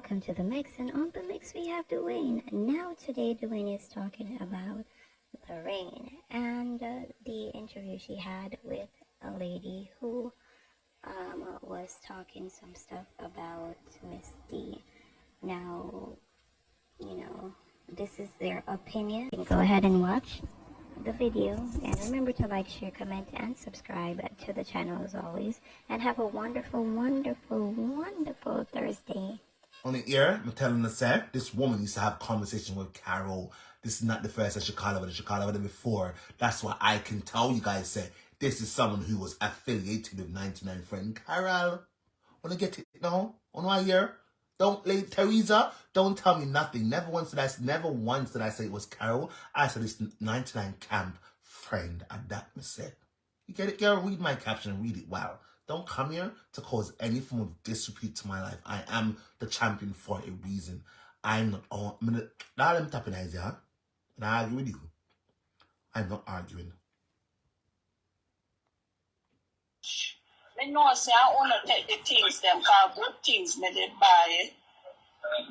welcome to the mix. And on the mix we have Dwayne. Now today Dwayne is talking about Lorraine and the interview she had with a lady who was talking some stuff about Miss D. Now, this is their opinion. You can go ahead and watch the video, and remember to like, share, comment, and subscribe to the channel as always, and have a wonderful Thursday. On the ear, I'm telling her, sir, this woman used to have conversation with Carol. This is not the first that she called over. She called over before. That's why I can tell you guys, sir, this is someone who was affiliated with 99 friend Carol. Wanna get it now? On my ear? Don't, Teresa, don't tell me nothing. Never once did I say it was Carol. I said it's 99 camp friend. And that was said. You get it, girl? Read my caption and read it well. Don't come here to cause any form of disrepute to my life. I am the champion for a reason. I'm not on. Now let me tap in eyes, yeah? And I argue with you. I'm not arguing. I know, say I want to take the things, them call good things, me they buy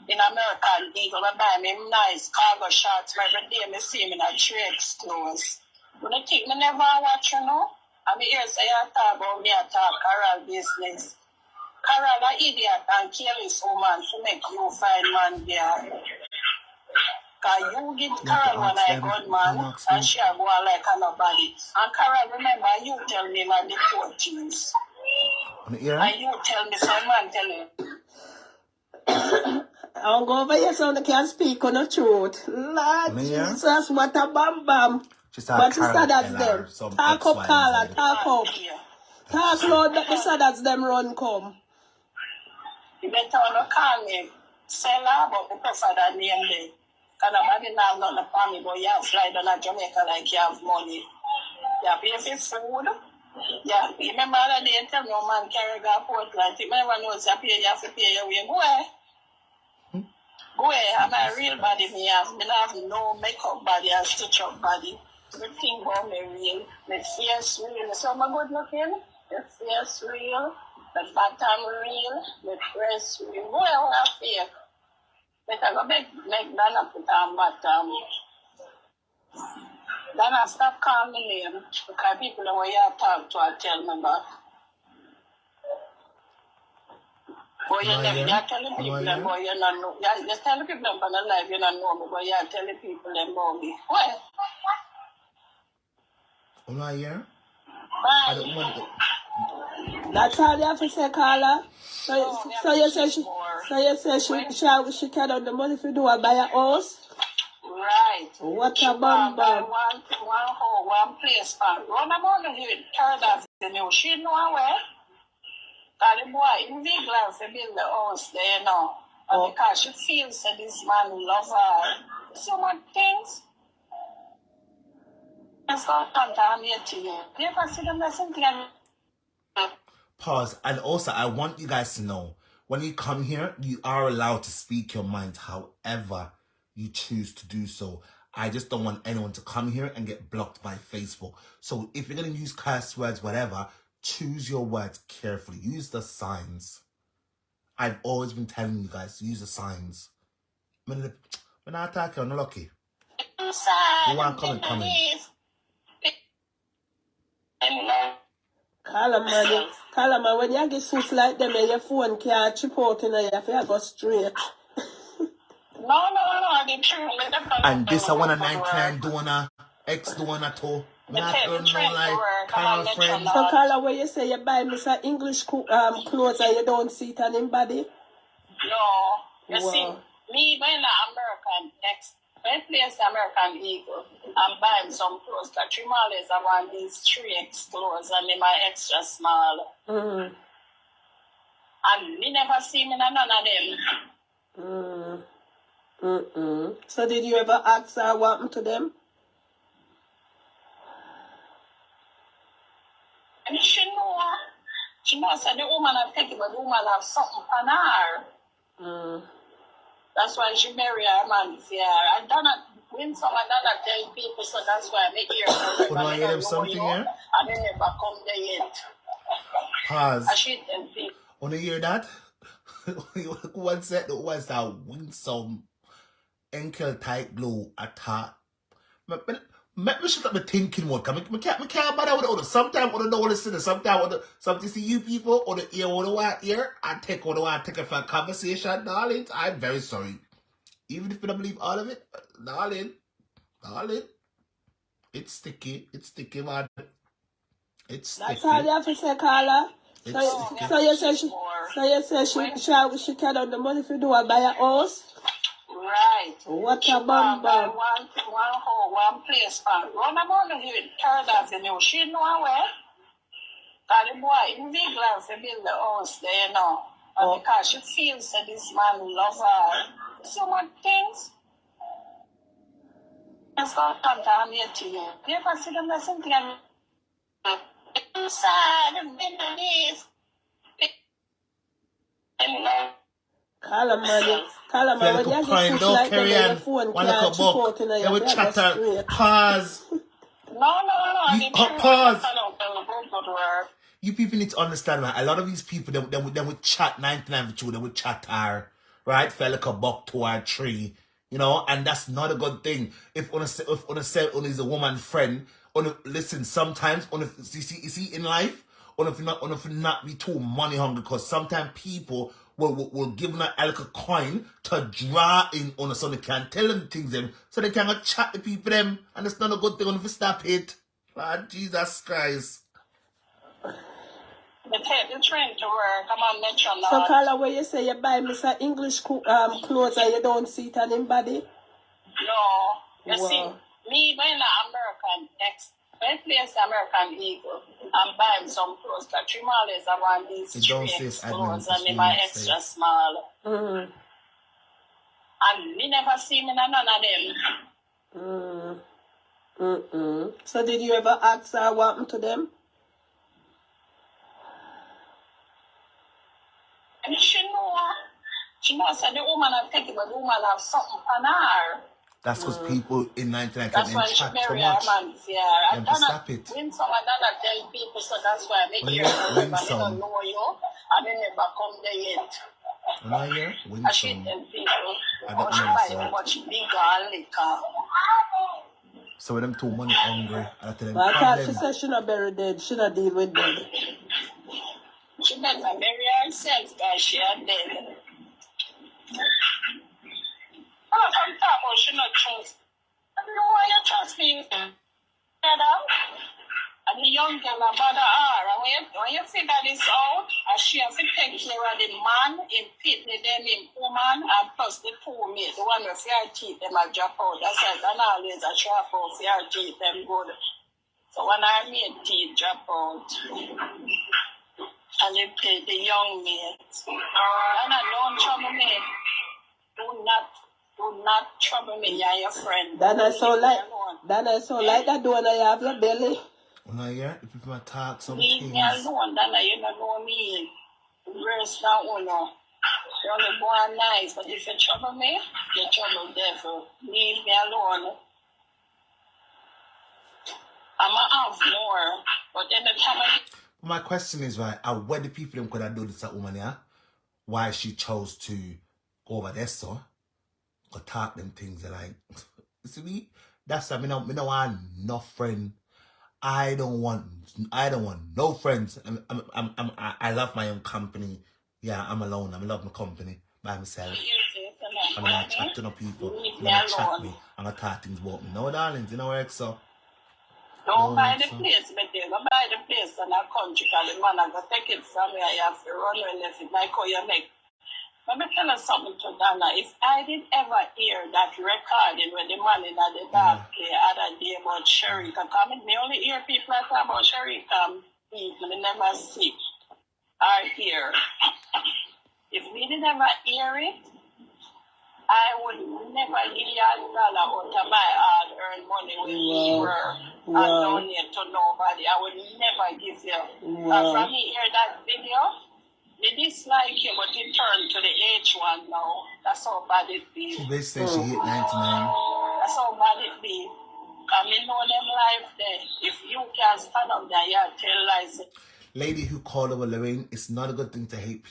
in American Eagle. I buy me nice cargo shorts every day. Me see me in a Drake's clothes. But I think me never watch, you know. I mean, here say I talk about me, I talk Carol business. Carol an idiot and careless woman to make you find man there. Because you give Carol one like good man, and she go on like a nobody. And Carol, remember, you tell me my the 14s. And you tell me, some man tell you. I'll go over here so they can speak on the truth. Lord Jesus, what a bam. But the Saddats them. Talk up, Carla, talk up. Talk loud, let the Saddats them run come. You better not call me Seller, but the prefer that name there. Because nobody now not the family, but you have fly down to Jamaica like you have money. You have pay for food. Yeah, remember that day tell me man carry go Portland. You never know you have to pay your way. Go ahead. Go ahead. I'm a real body. Me have no makeup body and stitch up body. The thing about me real. My face real. So I'm good looking. The face real. The bottom real. The dress real. Go ahead, have fake. Better go make Dana put on bottom. Dana, stop calling me name, because people know what you talk to and tell me about. Boy, you tell the people them, boy, you don't know. You tell the people them on the live, you don't know me, but you tell the people them about me. What? Am I here? Bye. I don't want to. That's all you have to say, Carla. So you say she carry out the money for do a buy a house? Right. What she a bum. One home, one place, man. Run about the hill, turn that the new. She know where. Because the boy, in big glad to build the house there now. And because she feels that this man loves her. So much things. It's not contaminating you. You ever see them something? Pause. And also, I want you guys to know, when you come here, you are allowed to speak your mind however you choose to do so. I just don't want anyone to come here and get blocked by Facebook. So if you're going to use curse words, whatever, choose your words carefully. Use the signs. I've always been telling you guys to use the signs. When I attack you, I'm not lucky. You want comment. Carla, man, when you get sus like them and your phone can't chip out in you have to go straight. No, the truth. And this I want a 99 doing a X doing a two. Not like Carol friend. So Carla, when you say you buy me some English clothes and you don't see it on him body? No. You see, me buying an American X, when I place the American Eagle, I'm buying some clothes. Like Trimales, I want these 3X clothes and they my extra small. Mm. And me never see me none of them. So did you ever ask her what happened to them? And she knows that the woman have taken, but the woman have something on her. That's why she marry her man for her. I don't win some, I don't tell people, so that's why I make hear her. Could I hear them something here? I never come there yet. Pause. I should tell people. Want to hear that? one set that was that winsome ankle tight glow attack. Me shut up my thinking mode. Me can't bother with all the. Sometimes I don't know what to say. Sometimes something see you people or the ear what I want ear. I take what I want take it for a conversation, darling. I'm very sorry. Even if you don't believe all of it, darling. It's sticky, man. It's sticky. That's all you have to say, Carla. So you say she can have the money if you do buy a house? Right. What she a bum bum. One place for run about the hill, Third Avenue. She know where. Cause the boy in big land to build the house there, you know. And because she feels that this man loves her. So much things. It's going to come down here to you. You ever see them listen to them? Inside the middle is. Call man, when you get switch like that, your phone can't chip out in your bed straight. Pause. No. Pause. You people need to understand, man. A lot of these people, they would chat 99 with you. They would chat her, right? Feel like a buck to her tree, you know, and that's not a good thing. If on is a woman friend, listen. Sometimes you see in life, if not be too money hungry, because sometimes people will give them a coin to draw in on so they can tell them things them, so they can chat to people them, and it's not a good thing. If you stop it, Lord Jesus Christ. They take the train to work. I'm on Metro now. So, Carla, when you say you buy me some English clothes and you don't see it on him body? No. You see, me when American place American Eagle, I'm buying some clothes. But Trimales I want these straight clothes and they my extra small. Mm-hmm. And me never see me none of them. So did you ever ask her what happened to them? And she knows that the woman have taken, but the woman have something on her. That's because people in 99 that's why she marry her man. Yeah, I stop it. Win some, I don't tell people, so that's why I make you remember. They don't know you, and they never come there yet. When I hear win I should tell people, oh, she buy much bigger and liquor. So when them too money hungry, I tell them. But I thought she said she not bury dead, she not deal with dead. She better bury herself, guys. She are dead. Oh, from top, oh, she not trust. I don't know why you trust me. And the young girl about her. And when you figure this out, she has to take care of the man, in pit, then in woman, and plus the two mate, the one with your teeth, them a drop out. That's like an always a drop out for your teeth, them good. So when I made teeth drop out, and they pay the young mate. And I don't trouble me. Do not trouble me, you're your friend. Then I saw like that when I have your belly. When I hear the people talk some Leave things. me alone, then you don't know me. Worse than uno. You only born nice, but if you trouble me, you trouble devil. Leave me alone. I'ma have more, but then the time my question is, right, where the people them could have done this at woman, yeah? Why she chose to go over there, so go talk them things and like, you see me? That's why me no want no friend. I don't want no friends. I love my own company. Yeah, I'm alone. I love my company by myself. I'm not chatting to no people. I'm not chat me. I'm not talk things about me. No, darlings, you know where it's so. Don't buy the place, but they go buy the place in a country, because the man I go take it from where you have to run when left it like how you make. Let me tell you something to Dana. If I did ever hear that recording when the man in the dark play other day about Sharika, me only hear people talk about Sharika people, I never see or hear. If we did ever hear it, I would never give you $1 out of my hard-earned money when we were and donate to nobody. I would never give you. From me hear that video, they dislike you, but you turn to the H1 now. That's how bad it be. She basically she hit 99. That's how bad it be. I mean, know them life there. If you can stand up there, you tell lies. Lady who called over Lorraine, it's not a good thing to hate people.